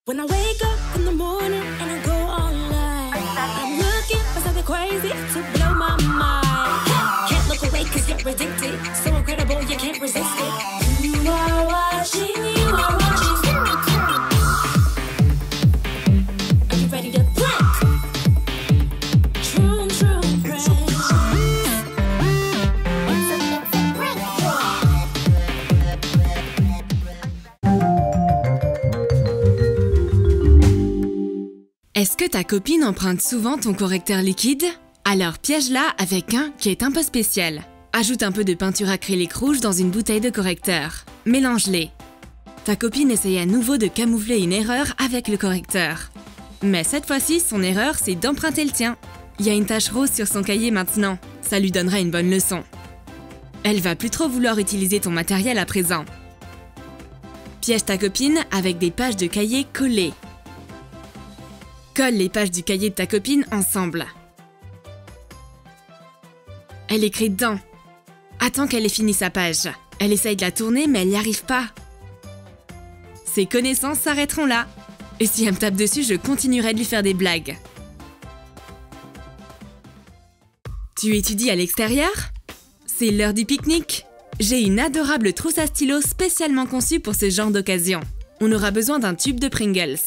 When I wake up in the morning and I go online, I'm looking for something crazy to blow my mind. Can't look away cause you're addicted, so incredible you can't resist it. You are watching, you are watching. Are you ready to play? True, true friends. Est-ce que ta copine emprunte souvent ton correcteur liquide? Alors piège-la avec un qui est un peu spécial. Ajoute un peu de peinture acrylique rouge dans une bouteille de correcteur. Mélange-les. Ta copine essaye à nouveau de camoufler une erreur avec le correcteur. Mais cette fois-ci, son erreur, c'est d'emprunter le tien. Il y a une tache rose sur son cahier maintenant. Ça lui donnera une bonne leçon. Elle va plus trop vouloir utiliser ton matériel à présent. Piège ta copine avec des pages de cahier collées. Colle les pages du cahier de ta copine ensemble. Elle écrit dedans. Attends qu'elle ait fini sa page. Elle essaye de la tourner, mais elle n'y arrive pas. Ses connaissances s'arrêteront là. Et si elle me tape dessus, je continuerai de lui faire des blagues. Tu étudies à l'extérieur? C'est l'heure du pique-nique. J'ai une adorable trousse à stylo spécialement conçue pour ce genre d'occasion. On aura besoin d'un tube de Pringles.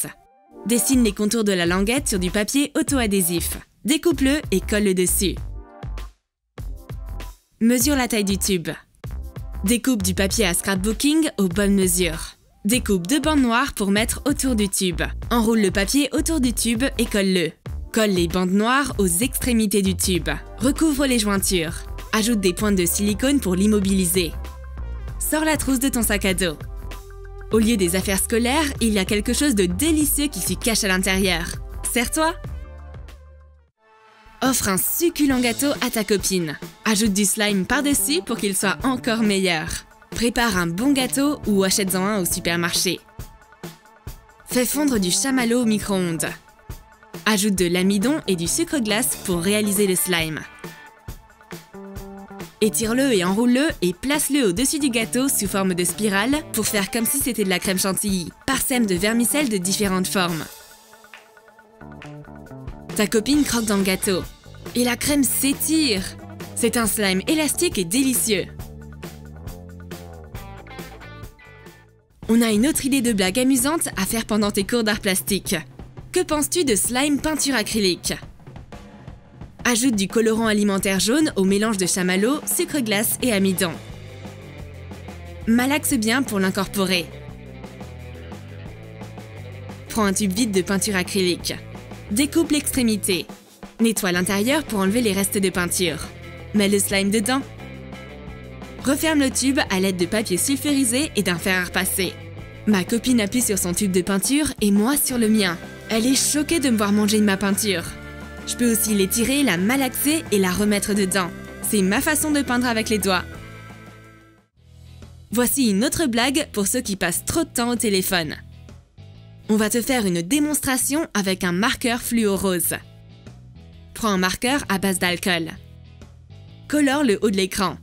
Dessine les contours de la languette sur du papier auto-adhésif. Découpe-le et colle-le dessus. Mesure la taille du tube. Découpe du papier à scrapbooking aux bonnes mesures. Découpe 2 bandes noires pour mettre autour du tube. Enroule le papier autour du tube et colle-le. Colle les bandes noires aux extrémités du tube. Recouvre les jointures. Ajoute des pointes de silicone pour l'immobiliser. Sors la trousse de ton sac à dos. Au lieu des affaires scolaires, il y a quelque chose de délicieux qui s'y cache à l'intérieur. Sers-toi! Offre un succulent gâteau à ta copine. Ajoute du slime par-dessus pour qu'il soit encore meilleur. Prépare un bon gâteau ou achète-en un au supermarché. Fais fondre du chamallow au micro-ondes. Ajoute de l'amidon et du sucre glace pour réaliser le slime. Étire-le et enroule-le et place-le au-dessus du gâteau sous forme de spirale pour faire comme si c'était de la crème chantilly. Parsème de vermicelle de différentes formes. Ta copine croque dans le gâteau. Et la crème s'étire. C'est un slime élastique et délicieux. On a une autre idée de blague amusante à faire pendant tes cours d'art plastique. Que penses-tu de slime peinture acrylique? Ajoute du colorant alimentaire jaune au mélange de chamallow, sucre glace et amidon. Malaxe bien pour l'incorporer. Prends un tube vide de peinture acrylique. Découpe l'extrémité. Nettoie l'intérieur pour enlever les restes de peinture. Mets le slime dedans. Referme le tube à l'aide de papier sulfurisé et d'un fer à repasser. Ma copine appuie sur son tube de peinture et moi sur le mien. Elle est choquée de me voir manger de ma peinture. Je peux aussi l'étirer, la malaxer et la remettre dedans. C'est ma façon de peindre avec les doigts. Voici une autre blague pour ceux qui passent trop de temps au téléphone. On va te faire une démonstration avec un marqueur fluo rose. Prends un marqueur à base d'alcool. Colore le haut de l'écran.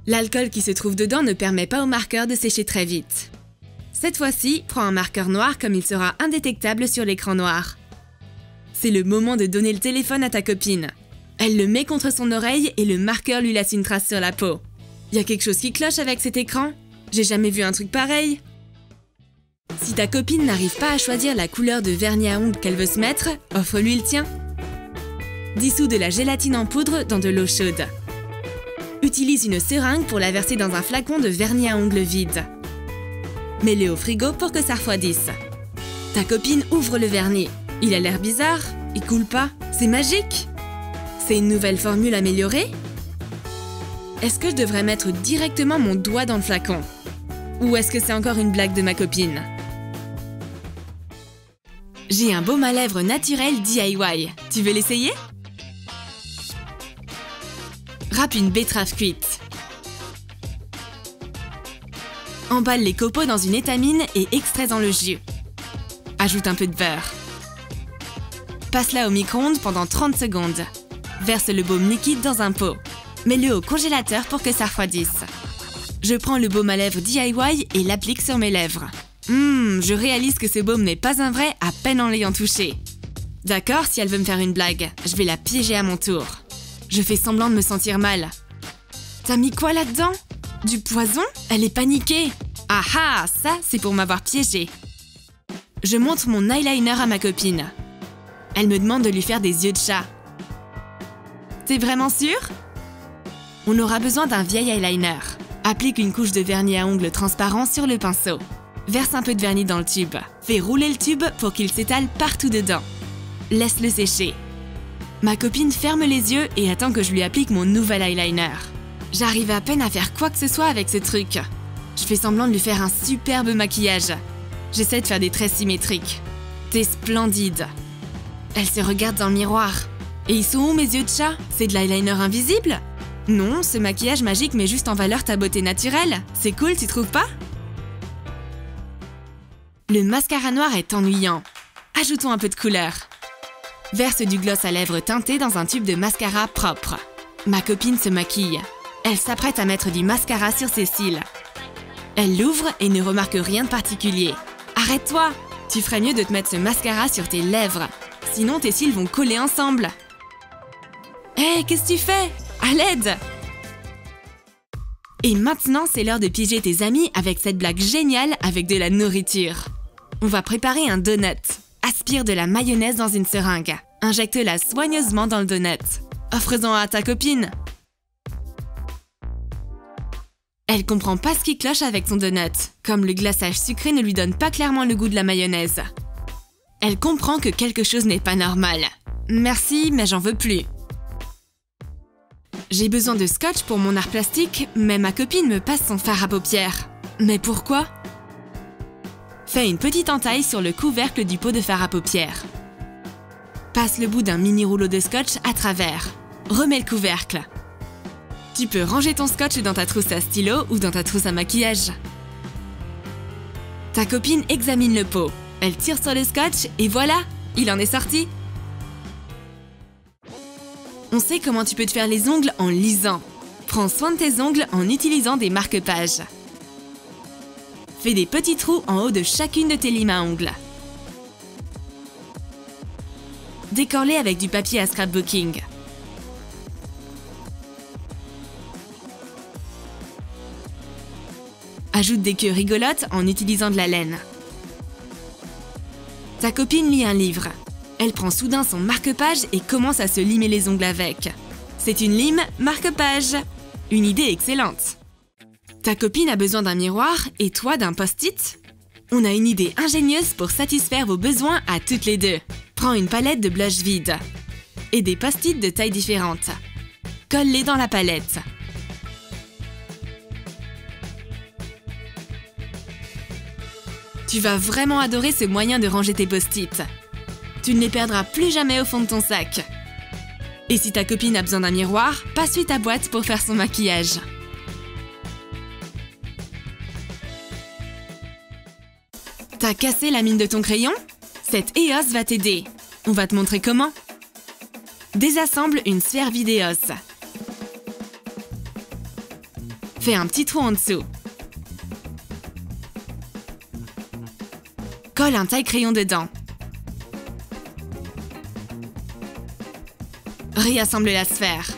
L'alcool qui se trouve dedans ne permet pas au marqueur de sécher très vite. Cette fois-ci, prends un marqueur noir comme il sera indétectable sur l'écran noir. C'est le moment de donner le téléphone à ta copine. Elle le met contre son oreille et le marqueur lui laisse une trace sur la peau. Y a quelque chose qui cloche avec cet écran? J'ai jamais vu un truc pareil. Si ta copine n'arrive pas à choisir la couleur de vernis à ongles qu'elle veut se mettre, offre-lui le tien. Dissous de la gélatine en poudre dans de l'eau chaude. Utilise une seringue pour la verser dans un flacon de vernis à ongles vide. Mets-le au frigo pour que ça refroidisse. Ta copine ouvre le vernis. Il a l'air bizarre, il coule pas, c'est magique! C'est une nouvelle formule améliorée? Est-ce que je devrais mettre directement mon doigt dans le flacon? Ou est-ce que c'est encore une blague de ma copine? J'ai un baume à lèvres naturel DIY. Tu veux l'essayer? Râpe une betterave cuite. Emballe les copeaux dans une étamine et extrais-en le jus. Ajoute un peu de beurre. Passe-la au micro-ondes pendant 30 secondes. Verse le baume liquide dans un pot. Mets-le au congélateur pour que ça refroidisse. Je prends le baume à lèvres DIY et l'applique sur mes lèvres. Je réalise que ce baume n'est pas un vrai à peine en l'ayant touché. D'accord, si elle veut me faire une blague, je vais la piéger à mon tour. Je fais semblant de me sentir mal. T'as mis quoi là-dedans? Du poison? Elle est paniquée. Ah ah, ça, c'est pour m'avoir piégée. Je montre mon eyeliner à ma copine. Elle me demande de lui faire des yeux de chat. T'es vraiment sûre? On aura besoin d'un vieil eyeliner. Applique une couche de vernis à ongles transparent sur le pinceau. Verse un peu de vernis dans le tube. Fais rouler le tube pour qu'il s'étale partout dedans. Laisse-le sécher. Ma copine ferme les yeux et attend que je lui applique mon nouvel eyeliner. J'arrive à peine à faire quoi que ce soit avec ce truc. Je fais semblant de lui faire un superbe maquillage. J'essaie de faire des traits symétriques. T'es splendide. Elle se regarde dans le miroir. Et ils sont où mes yeux de chat? C'est de l'eyeliner invisible? Non, ce maquillage magique met juste en valeur ta beauté naturelle. C'est cool, tu trouves pas? Le mascara noir est ennuyant. Ajoutons un peu de couleur. Verse du gloss à lèvres teinté dans un tube de mascara propre. Ma copine se maquille. Elle s'apprête à mettre du mascara sur ses cils. Elle l'ouvre et ne remarque rien de particulier. Arrête-toi! Tu ferais mieux de te mettre ce mascara sur tes lèvres. Sinon tes cils vont coller ensemble. Hé, qu'est-ce que tu fais? À l'aide! Et maintenant, c'est l'heure de piéger tes amis avec cette blague géniale avec de la nourriture. On va préparer un donut. Aspire de la mayonnaise dans une seringue. Injecte-la soigneusement dans le donut. Offre-en à ta copine. Elle comprend pas ce qui cloche avec son donut, comme le glaçage sucré ne lui donne pas clairement le goût de la mayonnaise. Elle comprend que quelque chose n'est pas normal. Merci, mais j'en veux plus. J'ai besoin de scotch pour mon art plastique, mais ma copine me passe son fard à paupières. Mais pourquoi? Fais une petite entaille sur le couvercle du pot de fard à paupières. Passe le bout d'un mini rouleau de scotch à travers. Remets le couvercle. Tu peux ranger ton scotch dans ta trousse à stylo ou dans ta trousse à maquillage. Ta copine examine le pot. Elle tire sur le scotch et voilà, il en est sorti. On sait comment tu peux te faire les ongles en lisant. Prends soin de tes ongles en utilisant des marque-pages. Fais des petits trous en haut de chacune de tes limes à ongles. Décore-les avec du papier à scrapbooking. Ajoute des queues rigolotes en utilisant de la laine. Ta copine lit un livre. Elle prend soudain son marque-page et commence à se limer les ongles avec. C'est une lime marque-page. Une idée excellente. Ta copine a besoin d'un miroir et toi d'un post-it? On a une idée ingénieuse pour satisfaire vos besoins à toutes les deux. Prends une palette de blush vide et des post-it de tailles différentes. Colle-les dans la palette. Tu vas vraiment adorer ce moyen de ranger tes post-it. Tu ne les perdras plus jamais au fond de ton sac. Et si ta copine a besoin d'un miroir, passe-lui ta boîte pour faire son maquillage. T'as cassé la mine de ton crayon? Cette EOS va t'aider. On va te montrer comment. Désassemble une sphère vide EOS. Fais un petit trou en dessous. Colle un taille-crayon dedans. Réassemble la sphère.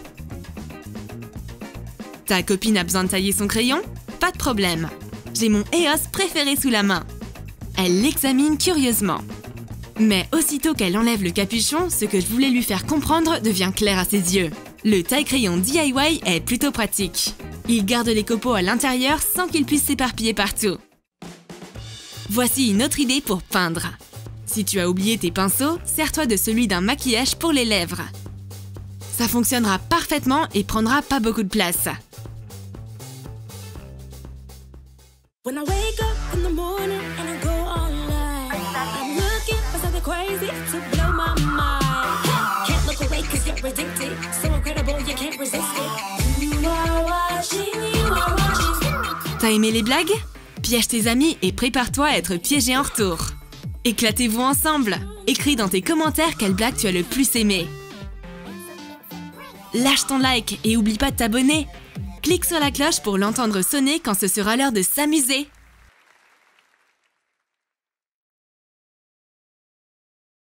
Ta copine a besoin de tailler son crayon? Pas de problème. J'ai mon EOS préféré sous la main. Elle l'examine curieusement. Mais aussitôt qu'elle enlève le capuchon, ce que je voulais lui faire comprendre devient clair à ses yeux. Le taille-crayon DIY est plutôt pratique. Il garde les copeaux à l'intérieur sans qu'ils puissent s'éparpiller partout. Voici une autre idée pour peindre. Si tu as oublié tes pinceaux, sers-toi de celui d'un maquillage pour les lèvres. Ça fonctionnera parfaitement et prendra pas beaucoup de place. When I wake up in the morning and I go online, I'm looking for something crazy to blow my mind. Can't look away 'cause you're addicted. So incredible you can't resist it. You are watching. T'as aimé les blagues? Piège tes amis et prépare-toi à être piégé en retour. Éclatez-vous ensemble. Écris dans tes commentaires quelle blague tu as le plus aimé. Lâche ton like et oublie pas de t'abonner. Clique sur la cloche pour l'entendre sonner quand ce sera l'heure de s'amuser.